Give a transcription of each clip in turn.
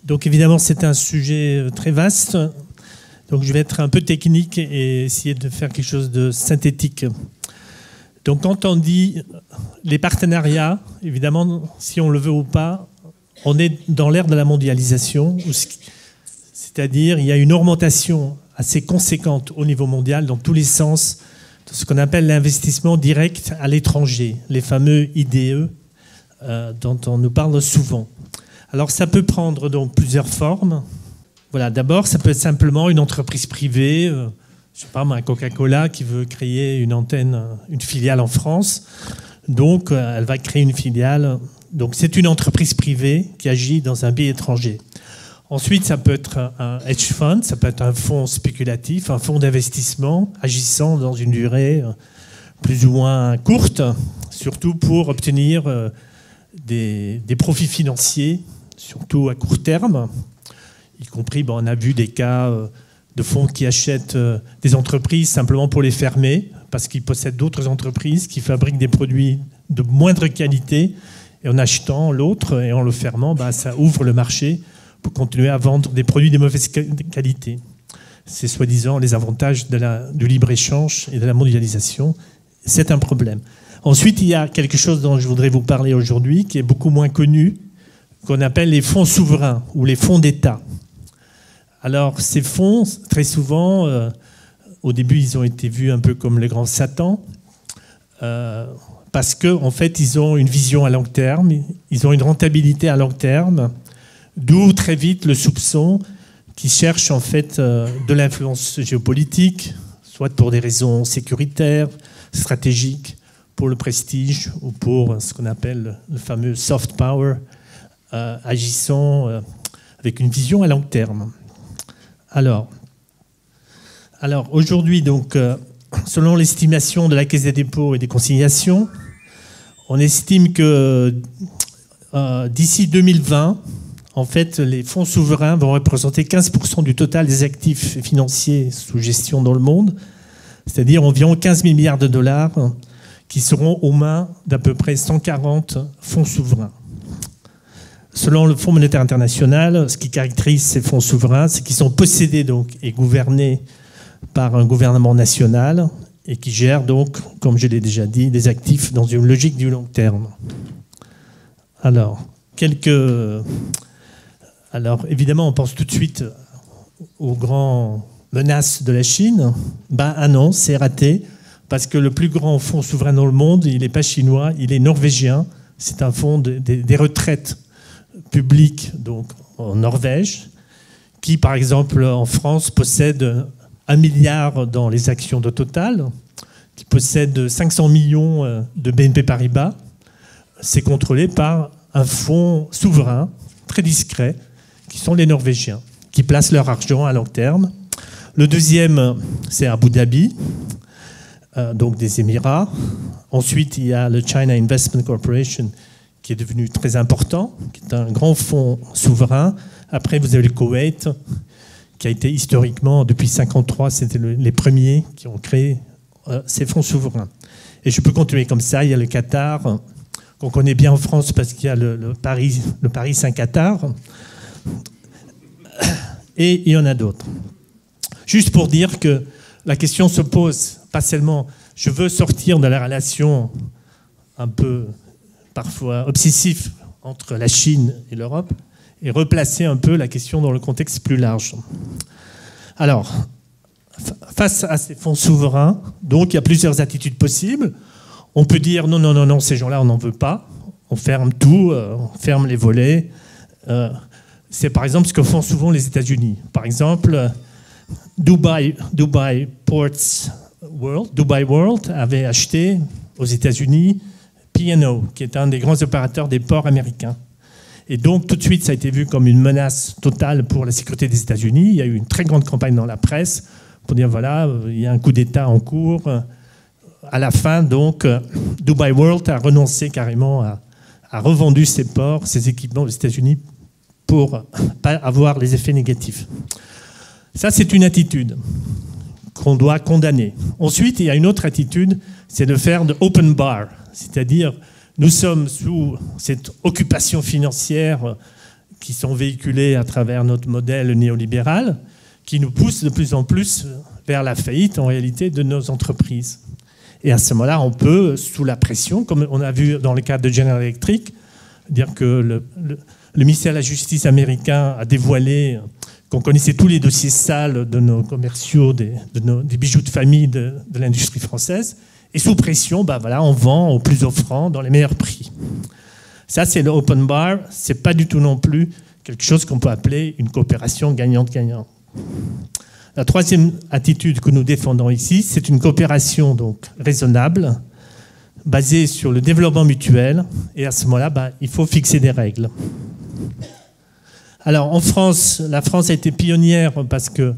Donc évidemment, c'est un sujet très vaste. Donc je vais être un peu technique et essayer de faire quelque chose de synthétique. Donc quand on dit les partenariats, évidemment, si on le veut ou pas, on est dans l'ère de la mondialisation, c'est-à-dire il y a une augmentation assez conséquente au niveau mondial dans tous les sens de ce qu'on appelle l'investissement direct à l'étranger, les fameux IDE dont on nous parle souvent. Alors ça peut prendre donc plusieurs formes. Voilà, d'abord, ça peut être simplement une entreprise privée, je ne sais pas, un Coca-Cola qui veut créer une antenne, une filiale en France. Donc, elle va créer une filiale. Donc, c'est une entreprise privée qui agit dans un pays étranger. Ensuite, ça peut être un hedge fund, ça peut être un fonds spéculatif, un fonds d'investissement agissant dans une durée plus ou moins courte, surtout pour obtenir des profits financiers, surtout à court terme. Y compris, on a vu des cas de fonds qui achètent des entreprises simplement pour les fermer, parce qu'ils possèdent d'autres entreprises qui fabriquent des produits de moindre qualité, et en achetant l'autre et en le fermant, ça ouvre le marché pour continuer à vendre des produits de mauvaise qualité. C'est soi-disant les avantages du libre-échange et de la mondialisation. C'est un problème. Ensuite, il y a quelque chose dont je voudrais vous parler aujourd'hui, qui est beaucoup moins connu, qu'on appelle les fonds souverains ou les fonds d'État. Alors, ces fonds, très souvent, au début, ils ont été vus un peu comme le grand Satan, parce qu'en fait, ils ont une vision à long terme, ils ont une rentabilité à long terme, d'où très vite le soupçon qu'ils cherchent en fait de l'influence géopolitique, soit pour des raisons sécuritaires, stratégiques, pour le prestige ou pour ce qu'on appelle le fameux soft power, agissant avec une vision à long terme. Alors aujourd'hui, donc, selon l'estimation de la Caisse des dépôts et des consignations, on estime que d'ici 2020, en fait, les fonds souverains vont représenter 15% du total des actifs financiers sous gestion dans le monde, c'est-à-dire environ 15 000 milliards de dollars qui seront aux mains d'à peu près 140 fonds souverains. Selon le Fonds monétaire international, ce qui caractérise ces fonds souverains, c'est qu'ils sont possédés donc, et gouvernés par un gouvernement national et qui gèrent donc, comme je l'ai déjà dit, des actifs dans une logique du long terme. Alors, évidemment, on pense tout de suite aux grandes menaces de la Chine. Ah non, c'est raté, parce que le plus grand fonds souverain dans le monde, il n'est pas chinois, il est norvégien. C'est un fonds des retraites publiques donc, en Norvège, qui, par exemple, en France, possède 1 milliard dans les actions de Total, qui possède 500 millions de BNP Paribas. C'est contrôlé par un fonds souverain, très discret, qui sont les Norvégiens, qui placent leur argent à long terme. Le deuxième, c'est Abu Dhabi, donc des Émirats. Ensuite, il y a le China Investment Corporation, qui est devenu très important, qui est un grand fonds souverain. Après, vous avez le Koweït, qui a été historiquement, depuis 1953, c'était les premiers qui ont créé ces fonds souverains. Et je peux continuer comme ça. Il y a le Qatar, qu'on connaît bien en France parce qu'il y a le Paris Saint-Qatar. Et il y en a d'autres. Juste pour dire que la question se pose pas seulement je veux sortir de la relation un peu parfois obsessif entre la Chine et l'Europe et replacer un peu la question dans le contexte plus large. Alors, face à ces fonds souverains, donc il y a plusieurs attitudes possibles. On peut dire non, ces gens-là, on n'en veut pas. On ferme tout, on ferme les volets. C'est par exemple ce que font souvent les États-Unis. Par exemple, Dubai World avait acheté aux États-Unis P&O, qui est un des grands opérateurs des ports américains. Et donc, tout de suite, ça a été vu comme une menace totale pour la sécurité des États-Unis. Il y a eu une très grande campagne dans la presse pour dire, voilà, il y a un coup d'État en cours. À la fin, donc, Dubai World a renoncé carrément a revendu ses ports, ses équipements aux États-Unis pour pas avoir les effets négatifs. Ça, c'est une attitude qu'on doit condamner. Ensuite, il y a une autre attitude, c'est de faire de open bar, c'est-à-dire nous sommes sous cette occupation financière qui sont véhiculés à travers notre modèle néolibéral, qui nous poussent de plus en plus vers la faillite, en réalité, de nos entreprises. Et à ce moment-là, on peut, sous la pression, comme on a vu dans le cadre de General Electric, dire que le ministère de la Justice américain a dévoilé qu'on connaissait tous les dossiers sales de nos commerciaux, des bijoux de famille de l'industrie française. Et sous pression, on vend au plus offrant dans les meilleurs prix. Ça, c'est le open bar. Ce n'est pas du tout non plus quelque chose qu'on peut appeler une coopération gagnante-gagnant. La troisième attitude que nous défendons ici, c'est une coopération donc raisonnable, basée sur le développement mutuel. Et à ce moment-là, il faut fixer des règles. Alors, en France, la France a été pionnière parce que,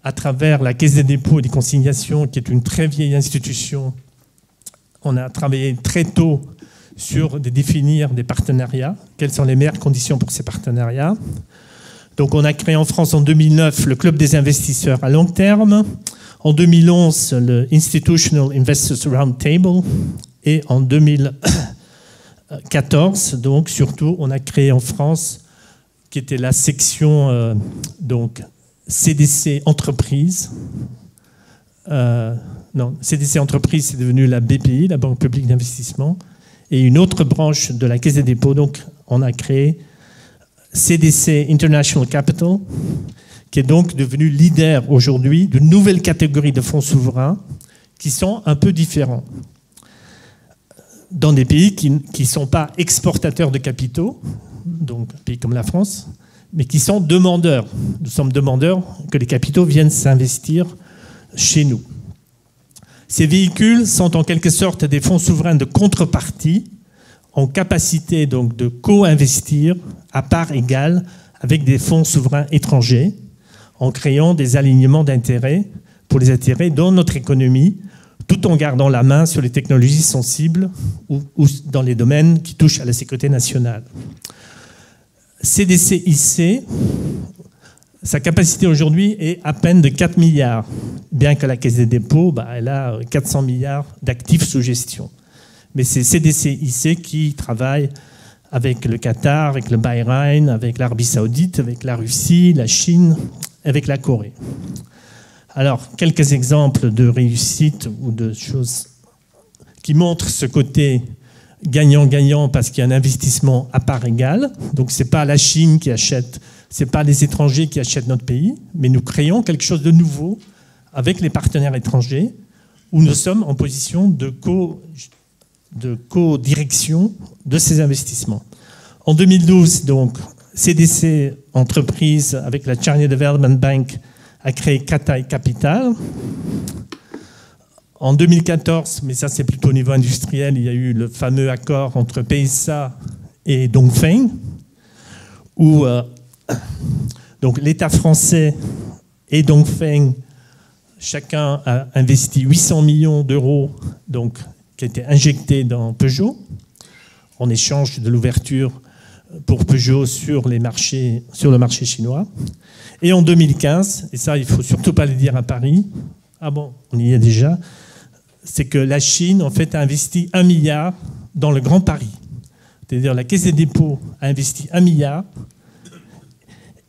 à travers la Caisse des dépôts et des consignations, qui est une très vieille institution, on a travaillé très tôt sur définir des partenariats. Quelles sont les meilleures conditions pour ces partenariats? Donc, on a créé en France en 2009 le Club des investisseurs à long terme. En 2011, le Institutional Investors Roundtable. Et en 2014, donc, surtout, on a créé en France, qui était la section donc, CDC Entreprises. CDC Entreprises, c'est devenu la BPI, la Banque publique d'investissement. Et une autre branche de la Caisse des dépôts, donc, on a créé CDC International Capital, qui est donc devenu leader aujourd'hui d'une nouvelle catégorie de fonds souverains qui sont un peu différents. Dans des pays qui ne sont pas exportateurs de capitaux, donc un pays comme la France, mais qui sont demandeurs. Nous sommes demandeurs que les capitaux viennent s'investir chez nous. Ces véhicules sont en quelque sorte des fonds souverains de contrepartie, en capacité donc de co-investir à part égale avec des fonds souverains étrangers, en créant des alignements d'intérêts pour les attirer dans notre économie, tout en gardant la main sur les technologies sensibles ou dans les domaines qui touchent à la sécurité nationale. CDC-IC, sa capacité aujourd'hui est à peine de 4 milliards, bien que la Caisse des dépôts, elle a 400 milliards d'actifs sous gestion. Mais c'est CDC-IC qui travaille avec le Qatar, avec le Bahreïn, avec l'Arabie Saoudite, avec la Russie, la Chine, avec la Corée. Alors, quelques exemples de réussite ou de choses qui montrent ce côté gagnant-gagnant parce qu'il y a un investissement à part égale. Donc, ce n'est pas la Chine qui achète, ce n'est pas les étrangers qui achètent notre pays, mais nous créons quelque chose de nouveau avec les partenaires étrangers où nous sommes en position de co-direction de ces investissements. En 2012, donc, CDC Entreprises avec la China Development Bank a créé Cathay Capital. En 2014, mais ça c'est plutôt au niveau industriel, il y a eu le fameux accord entre PSA et Dongfeng, où donc l'État français et Dongfeng, chacun a investi 800 millions d'euros donc, qui a été injectés dans Peugeot, en échange de l'ouverture pour Peugeot sur le marché chinois. Et en 2015, et ça il ne faut surtout pas le dire à Paris, ah bon, on y est déjà, c'est que la Chine en fait a investi 1 milliard dans le Grand Paris. C'est-à-dire la Caisse des dépôts a investi 1 milliard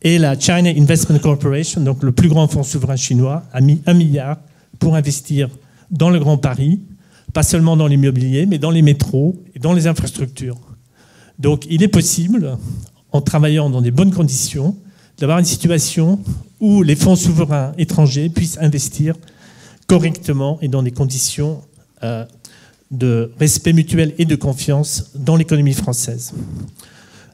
et la China Investment Corporation, donc le plus grand fonds souverain chinois, a mis 1 milliard pour investir dans le Grand Paris, pas seulement dans l'immobilier, mais dans les métros et dans les infrastructures. Donc il est possible, en travaillant dans des bonnes conditions, d'avoir une situation où les fonds souverains étrangers puissent investir correctement et dans des conditions de respect mutuel et de confiance dans l'économie française.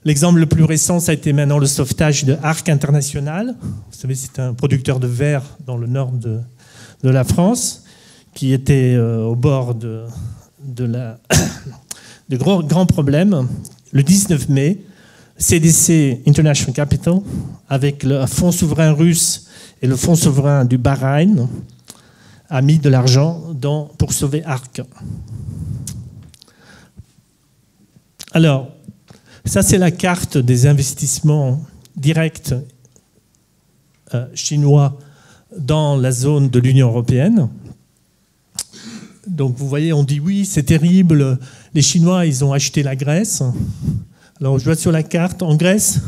L'exemple le plus récent, ça a été maintenant le sauvetage de Arc International. Vous savez, c'est un producteur de verre dans le nord de la France qui était au bord de grands problèmes. Le 19 mai, CDC International Capital, avec le fonds souverain russe et le fonds souverain du Bahreïn, a mis de l'argent pour sauver Arc. Alors, ça c'est la carte des investissements directs chinois dans la zone de l'Union européenne. Donc vous voyez, on dit oui, c'est terrible, les Chinois, ils ont acheté la Grèce. Alors je vois sur la carte, en Grèce,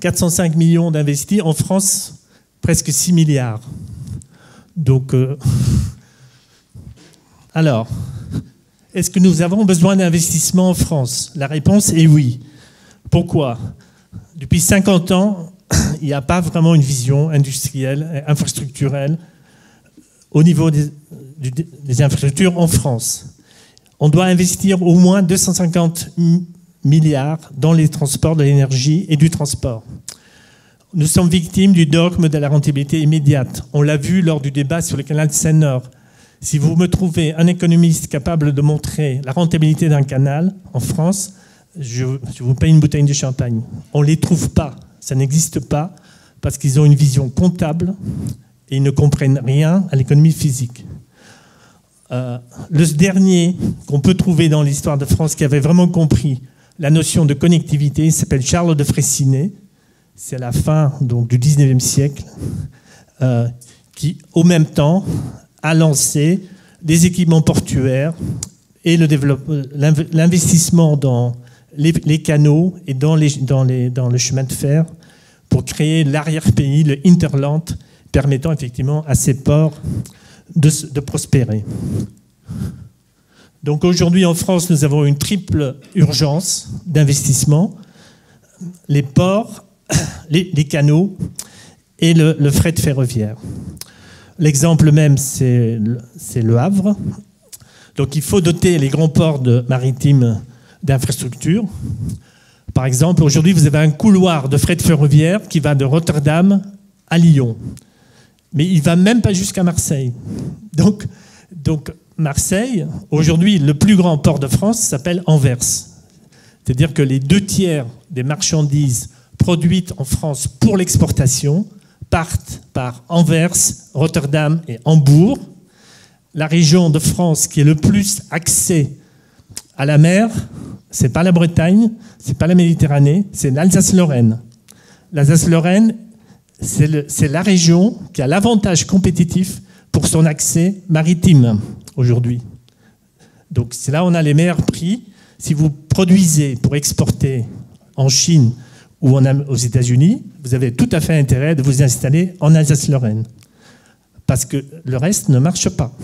405 millions d'investis. En France, presque 6 milliards. Donc, alors, est-ce que nous avons besoin d'investissements en France? La réponse est oui. Pourquoi? Depuis 50 ans, il n'y a pas vraiment une vision industrielle, infrastructurelle au niveau des infrastructures en France. On doit investir au moins 250 milliards dans les transports, de l'énergie et du transport. Nous sommes victimes du dogme de la rentabilité immédiate. On l'a vu lors du débat sur le canal Seine-Nord. Si vous me trouvez un économiste capable de montrer la rentabilité d'un canal en France, je vous paye une bouteille de champagne. On ne les trouve pas, ça n'existe pas, parce qu'ils ont une vision comptable et ils ne comprennent rien à l'économie physique. Le dernier qu'on peut trouver dans l'histoire de France qui avait vraiment compris la notion de connectivité s'appelle Charles de Freycinet. C'est à la fin donc, du 19e siècle, qui, au même temps, a lancé des équipements portuaires et l'investissement dans les canaux et dans le chemin de fer pour créer l'arrière-pays, le hinterland, permettant effectivement à ces ports de prospérer. Donc aujourd'hui en France, nous avons une triple urgence d'investissement, les ports, les canaux et le fret ferroviaire. L'exemple même, c'est le Havre. Donc il faut doter les grands ports maritimes d'infrastructures. Par exemple, aujourd'hui, vous avez un couloir de fret ferroviaire qui va de Rotterdam à Lyon. Mais il ne va même pas jusqu'à Marseille. Donc Marseille, aujourd'hui, le plus grand port de France s'appelle Anvers. C'est-à-dire que les 2/3 des marchandises produites en France pour l'exportation partent par Anvers, Rotterdam et Hambourg. La région de France qui est le plus accès à la mer, ce n'est pas la Bretagne, ce n'est pas la Méditerranée, c'est l'Alsace-Lorraine. L'Alsace-Lorraine, c'est la région qui a l'avantage compétitif pour son accès maritime aujourd'hui. Donc c'est là où on a les meilleurs prix. Si vous produisez pour exporter en Chine ou aux États-Unis, vous avez tout à fait intérêt de vous installer en Alsace-Lorraine. Parce que le reste ne marche pas.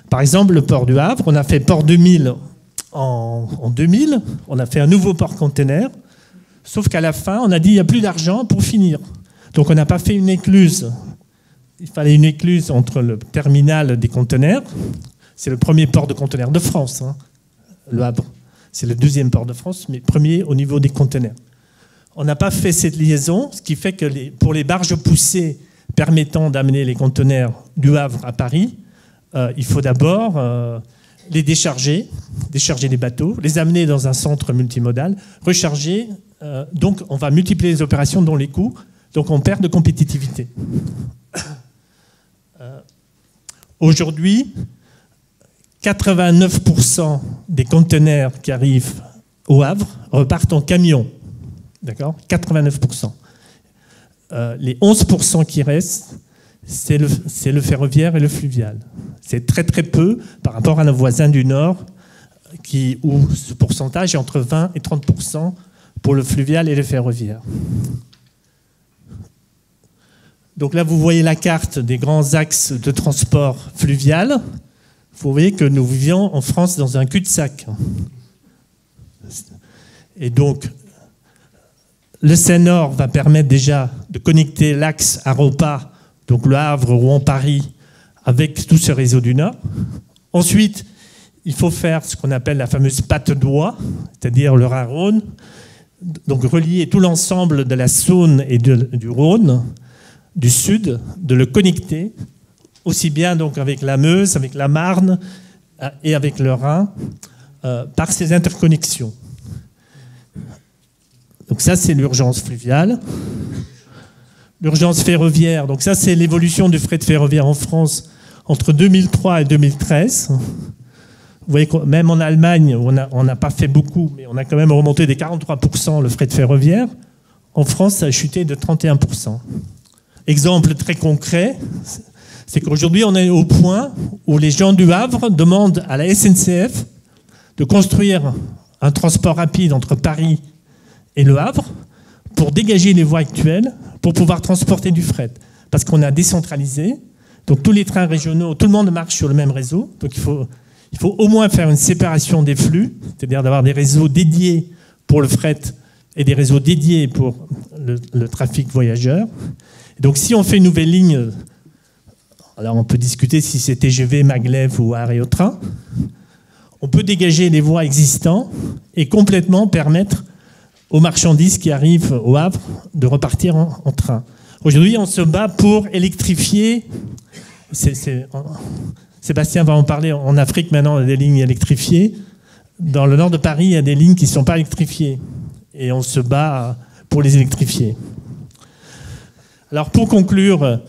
Par exemple, le port du Havre, on a fait port 2000 en 2000, on a fait un nouveau port container, sauf qu'à la fin, on a dit qu'il n'y a plus d'argent pour finir. Donc on n'a pas fait une écluse. Il fallait une écluse entre le terminal des conteneurs, c'est le premier port de conteneurs de France, hein, le Havre. C'est le deuxième port de France, mais premier au niveau des conteneurs. On n'a pas fait cette liaison, ce qui fait que pour les barges poussées permettant d'amener les conteneurs du Havre à Paris, il faut d'abord les décharger les bateaux, les amener dans un centre multimodal, recharger. Donc on va multiplier les opérations dont les coûts, donc on perd de compétitivité. Aujourd'hui, 89% des conteneurs qui arrivent au Havre repartent en camion. D'accord ? 89%. Les 11% qui restent, c'est le ferroviaire et le fluvial. C'est très très peu par rapport à nos voisins du Nord, où ce pourcentage est entre 20 et 30% pour le fluvial et le ferroviaire. Donc là, vous voyez la carte des grands axes de transport fluvial. Vous voyez que nous vivions en France dans un cul-de-sac. Et donc, le Seine-Nord va permettre déjà de connecter l'axe Aropa, donc le Havre, Rouen, Paris, avec tout ce réseau du Nord. Ensuite, il faut faire ce qu'on appelle la fameuse patte d'oie, c'est-à-dire le Rhin-Rhône, donc relier tout l'ensemble de la Saône et du Rhône, du Sud, de le connecter, aussi bien donc avec la Meuse, avec la Marne et avec le Rhin, par ces interconnexions. Donc ça, c'est l'urgence fluviale. L'urgence ferroviaire, donc ça, c'est l'évolution du fret ferroviaire en France entre 2003 et 2013. Vous voyez que même en Allemagne, on n'a pas fait beaucoup, mais on a quand même remonté des 43% le fret ferroviaire. En France, ça a chuté de 31%. Exemple très concret, c'est qu'aujourd'hui, on est au point où les gens du Havre demandent à la SNCF de construire un transport rapide entre Paris et Le Havre pour dégager les voies actuelles pour pouvoir transporter du fret. Parce qu'on a décentralisé, donc tous les trains régionaux, tout le monde marche sur le même réseau, donc il faut au moins faire une séparation des flux, c'est-à-dire d'avoir des réseaux dédiés pour le fret et des réseaux dédiés pour le trafic voyageur. Donc si on fait une nouvelle ligne, alors on peut discuter si c'est TGV, maglev ou arrêt au train, on peut dégager les voies existantes et complètement permettre aux marchandises qui arrivent au Havre de repartir en train. Aujourd'hui, on se bat pour électrifier. Sébastien va en parler. En Afrique, maintenant, il y a des lignes électrifiées. Dans le nord de Paris, il y a des lignes qui ne sont pas électrifiées. Et on se bat pour les électrifier. Alors, pour conclure,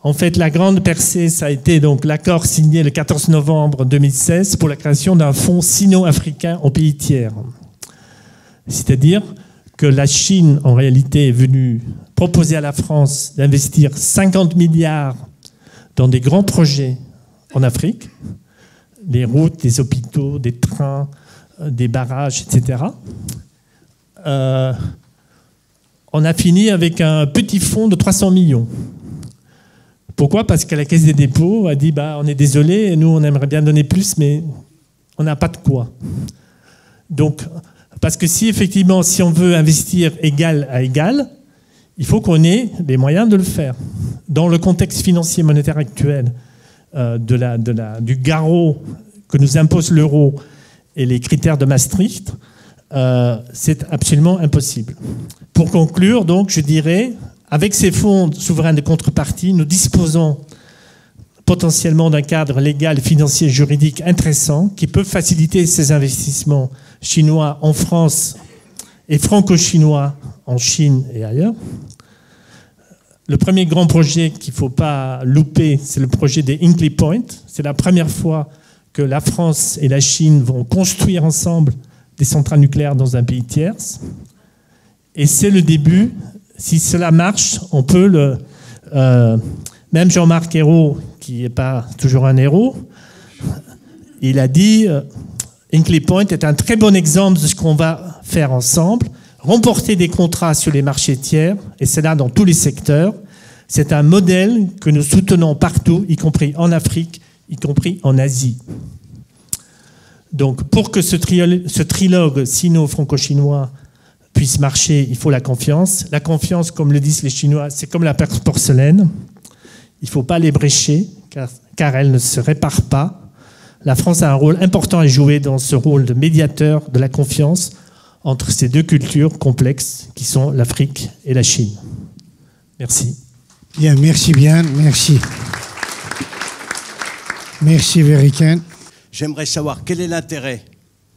en fait, la grande percée, ça a été donc l'accord signé le 14 novembre 2016 pour la création d'un fonds sino-africain en pays tiers. C'est-à-dire que la Chine, en réalité, est venue proposer à la France d'investir 50 milliards dans des grands projets en Afrique, des routes, des hôpitaux, des trains, des barrages, etc. On a fini avec un petit fonds de 300 millions. Pourquoi ? Parce que la Caisse des dépôts a dit on est désolé, nous on aimerait bien donner plus, mais on n'a pas de quoi. Donc, parce que si effectivement, si on veut investir égal à égal, il faut qu'on ait les moyens de le faire. Dans le contexte financier monétaire actuel, du garrot que nous impose l'euro et les critères de Maastricht, c'est absolument impossible. Pour conclure, donc, je dirais, avec ces fonds souverains de contrepartie, nous disposons potentiellement d'un cadre légal, financier, juridique intéressant qui peut faciliter ces investissements chinois en France et franco-chinois en Chine et ailleurs. Le premier grand projet qu'il ne faut pas louper, c'est le projet des Hinkley Point. C'est la première fois que la France et la Chine vont construire ensemble des centrales nucléaires dans un pays tiers. Et c'est le début. Si cela marche, on peut même Jean-Marc Ayrault, qui n'est pas toujours un héros, il a dit Hinkley Point est un très bon exemple de ce qu'on va faire ensemble, remporter des contrats sur les marchés tiers, et c'est là dans tous les secteurs. C'est un modèle que nous soutenons partout, y compris en Afrique, y compris en Asie. Donc, pour que ce trilogue sino-franco-chinois puisse marcher, il faut la confiance. La confiance, comme le disent les Chinois, c'est comme la porcelaine. Il ne faut pas les brécher, car elle ne se répare pas. La France a un rôle important à jouer dans ce rôle de médiateur de la confiance entre ces deux cultures complexes qui sont l'Afrique et la Chine. Merci. Bien, merci bien, merci. Merci, Veriken. J'aimerais savoir quel est l'intérêt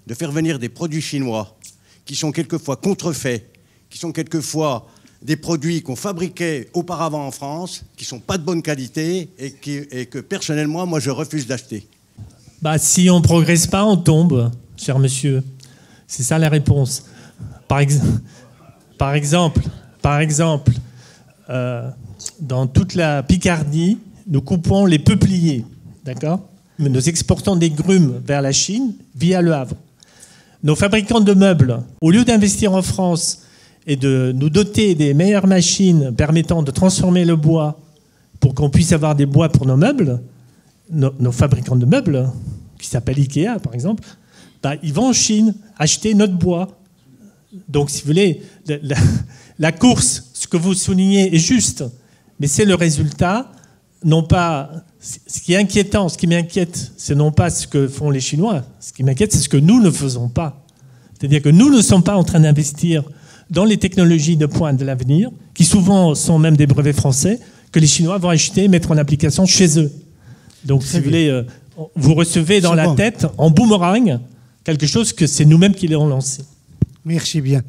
de faire venir des produits chinois qui sont quelquefois contrefaits, qui sont quelquefois des produits qu'on fabriquait auparavant en France, qui ne sont pas de bonne qualité et que personnellement, moi, je refuse d'acheter. Si on ne progresse pas, on tombe, cher monsieur. C'est ça la réponse. Par exemple, dans toute la Picardie, nous coupons les peupliers, d'accord ? Mais nous exportons des grumes vers la Chine via Le Havre. Nos fabricants de meubles, au lieu d'investir en France et de nous doter des meilleures machines permettant de transformer le bois pour qu'on puisse avoir des bois pour nos meubles, nos fabricants de meubles, qui s'appellent Ikea par exemple, ils vont en Chine acheter notre bois. Donc si vous voulez, la course, ce que vous soulignez est juste, mais c'est le résultat, non pas... Ce qui est inquiétant, ce qui m'inquiète, c'est non pas ce que font les Chinois. Ce qui m'inquiète, c'est ce que nous ne faisons pas. C'est-à-dire que nous ne sommes pas en train d'investir dans les technologies de pointe de l'avenir, qui souvent sont même des brevets français, que les Chinois vont acheter et mettre en application chez eux. Donc, si vous voulez, vous recevez dans la tête, en boomerang, quelque chose que c'est nous-mêmes qui l'avons lancé. Merci bien.